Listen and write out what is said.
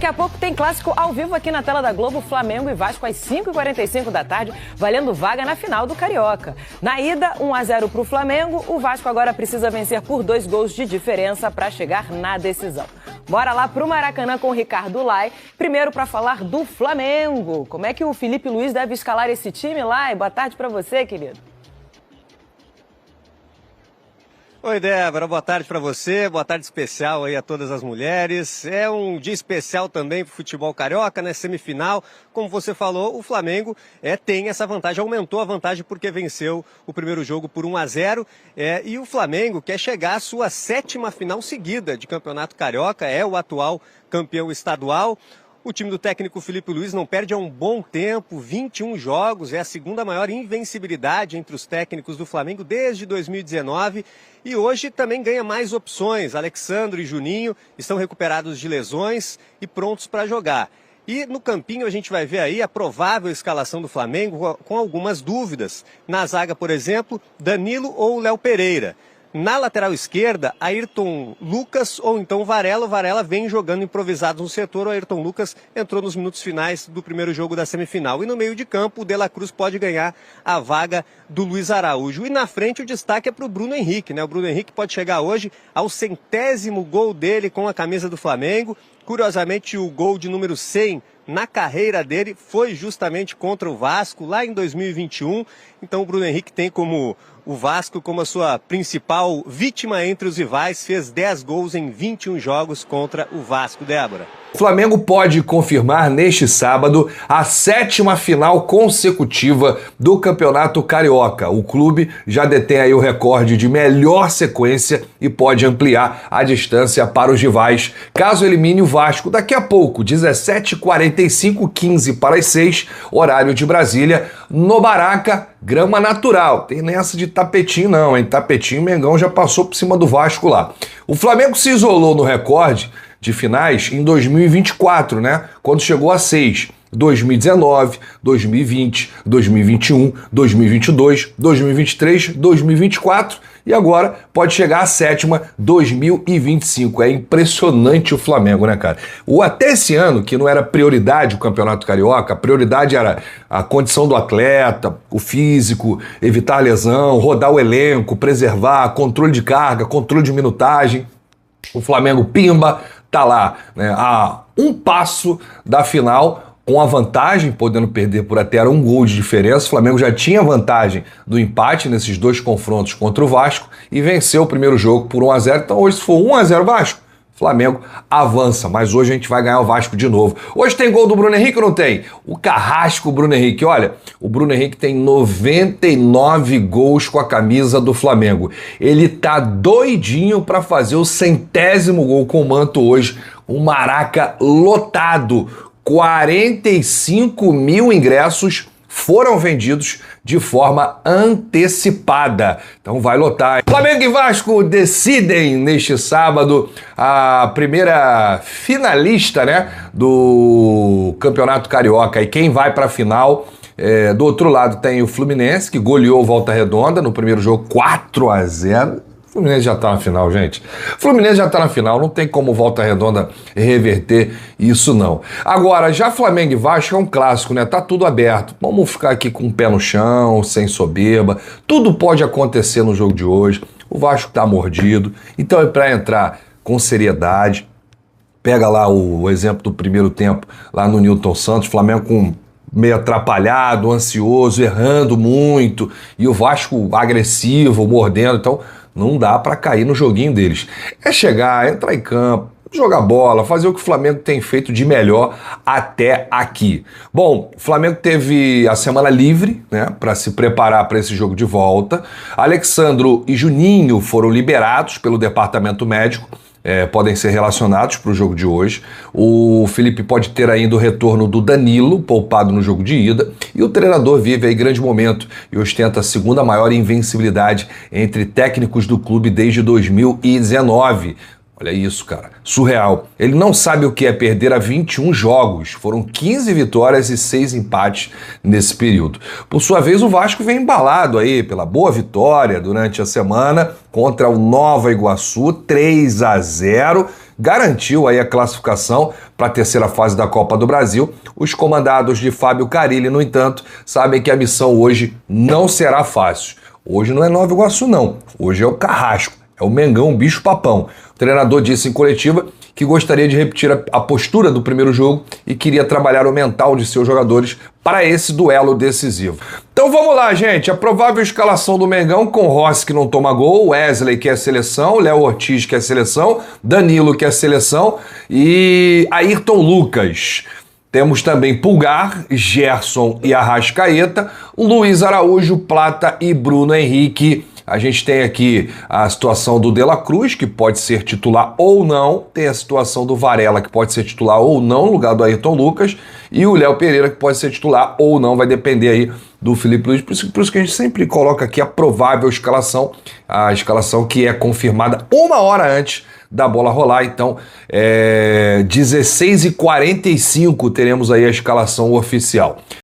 Daqui a pouco tem clássico ao vivo aqui na tela da Globo, Flamengo e Vasco às 5h45 da tarde, valendo vaga na final do Carioca. Na ida, 1-0 para o Flamengo, o Vasco agora precisa vencer por 2 gols de diferença para chegar na decisão. Bora lá pro Maracanã com o Ricardo Lai, primeiro para falar do Flamengo. Como é que o Felipe Luiz deve escalar esse time, Lai? Boa tarde para você, querido. Oi, Débora, boa tarde para você, boa tarde especial aí a todas as mulheres. É um dia especial também pro futebol carioca, né? Semifinal. Como você falou, o Flamengo tem essa vantagem, aumentou a vantagem porque venceu o primeiro jogo por 1-0. E o Flamengo quer chegar à sua 7ª final seguida de Campeonato Carioca, é o atual campeão estadual. O time do técnico Felipe Luiz não perde há um bom tempo, 21 jogos, é a segunda maior invencibilidade entre os técnicos do Flamengo desde 2019 e hoje também ganha mais opções. Alexandre e Juninho estão recuperados de lesões e prontos para jogar. E no campinho a gente vai ver aí a provável escalação do Flamengo com algumas dúvidas. Na zaga, por exemplo, Danilo ou Léo Pereira. Na lateral esquerda, Ayrton Lucas ou então Varela. O Varela vem jogando improvisado no setor. O Ayrton Lucas entrou nos minutos finais do primeiro jogo da semifinal. E no meio de campo, o De La Cruz pode ganhar a vaga do Luiz Araújo. E na frente o destaque é para o Bruno Henrique, né? O Bruno Henrique pode chegar hoje ao 100º gol dele com a camisa do Flamengo. Curiosamente, o gol de número 100 na carreira dele foi justamente contra o Vasco, lá em 2021. Então o Bruno Henrique tem como o Vasco como a sua principal vítima entre os rivais, fez 10 gols em 21 jogos contra o Vasco. Débora. O Flamengo pode confirmar neste sábado a 7ª final consecutiva do Campeonato Carioca. O clube já detém aí o recorde de melhor sequência e pode ampliar a distância para os rivais, caso elimine o Vasco daqui a pouco, 17h45, 15 para as 6, horário de Brasília, no Baraca, grama natural. Tem nessa de tapetinho não, hein? Tapetinho, Mengão já passou por cima do Vasco lá. O Flamengo se isolou no recorde de finais em 2024, né? Quando chegou a 6. 2019, 2020, 2021, 2022, 2023, 2024 e agora pode chegar à 7ª, 2025. É impressionante o Flamengo, né, cara? Até esse ano, que não era prioridade o Campeonato Carioca, a prioridade era a condição do atleta, o físico, evitar lesão, rodar o elenco, preservar, controle de carga, controle de minutagem. O Flamengo pimba, tá lá, né, a um passo da final, com a vantagem, podendo perder por até 1 gol de diferença. O Flamengo já tinha vantagem do empate nesses 2 confrontos contra o Vasco e venceu o primeiro jogo por 1-0. Então hoje, se for 1-0 Vasco, o Flamengo avança, mas hoje a gente vai ganhar o Vasco de novo. Hoje tem gol do Bruno Henrique ou não tem? O carrasco Bruno Henrique, olha, o Bruno Henrique tem 99 gols com a camisa do Flamengo. Ele tá doidinho para fazer o 100º gol com o manto hoje, um Maraca lotado. 45 mil ingressos foram vendidos de forma antecipada. Então vai lotar. Flamengo e Vasco decidem neste sábado a primeira finalista, né, do Campeonato Carioca. E quem vai para a final? Do outro lado tem o Fluminense, que goleou o Volta Redonda no primeiro jogo 4-0. O Fluminense já tá na final, gente. O Fluminense já tá na final, não tem como Volta Redonda reverter isso não. Agora, já Flamengo e Vasco é um clássico, né? Tá tudo aberto. Vamos ficar aqui com o pé no chão, sem soberba. Tudo pode acontecer no jogo de hoje. O Vasco tá mordido. Então é pra entrar com seriedade. Pega lá o exemplo do primeiro tempo, lá no Nilton Santos, Flamengo com meio atrapalhado, ansioso, errando muito. E o Vasco agressivo, mordendo. Então não dá para cair no joguinho deles. É chegar, entrar em campo, jogar bola, fazer o que o Flamengo tem feito de melhor até aqui. Bom, o Flamengo teve a semana livre, né, para se preparar para esse jogo de volta. Alexandro e Juninho foram liberados pelo departamento médico. Podem ser relacionados para o jogo de hoje. O Felipe pode ter ainda o retorno do Danilo, poupado no jogo de ida, e o treinador vive aí grande momento e ostenta a 2ª maior invencibilidade entre técnicos do clube desde 2019. Olha isso, cara. Surreal. Ele não sabe o que é perder a 21 jogos. Foram 15 vitórias e 6 empates nesse período. Por sua vez, o Vasco vem embalado aí pela boa vitória durante a semana contra o Nova Iguaçu, 3-0. garantiu aí a classificação para a terceira fase da Copa do Brasil. Os comandados de Fábio Carille, no entanto, sabem que a missão hoje não será fácil. Hoje não é Nova Iguaçu, não. Hoje é o Carrasco, é o Mengão bicho-papão. O treinador disse em coletiva que gostaria de repetir a postura do primeiro jogo e queria trabalhar o mental de seus jogadores para esse duelo decisivo. Então vamos lá, gente. A provável escalação do Mengão com Rossi, que não toma gol, Wesley, que é seleção, Léo Ortiz, que é seleção, Danilo, que é seleção, e Ayrton Lucas. Temos também Pulgar, Gerson e Arrascaeta, Luiz Araújo, Plata e Bruno Henrique. A gente tem aqui a situação do De La Cruz, que pode ser titular ou não. Tem a situação do Varela, que pode ser titular ou não, no lugar do Ayrton Lucas. E o Léo Pereira, que pode ser titular ou não. Vai depender aí do Felipe Luiz. Por isso que a gente sempre coloca aqui a provável escalação. A escalação que é confirmada 1 hora antes da bola rolar. Então, 16h45 teremos aí a escalação oficial.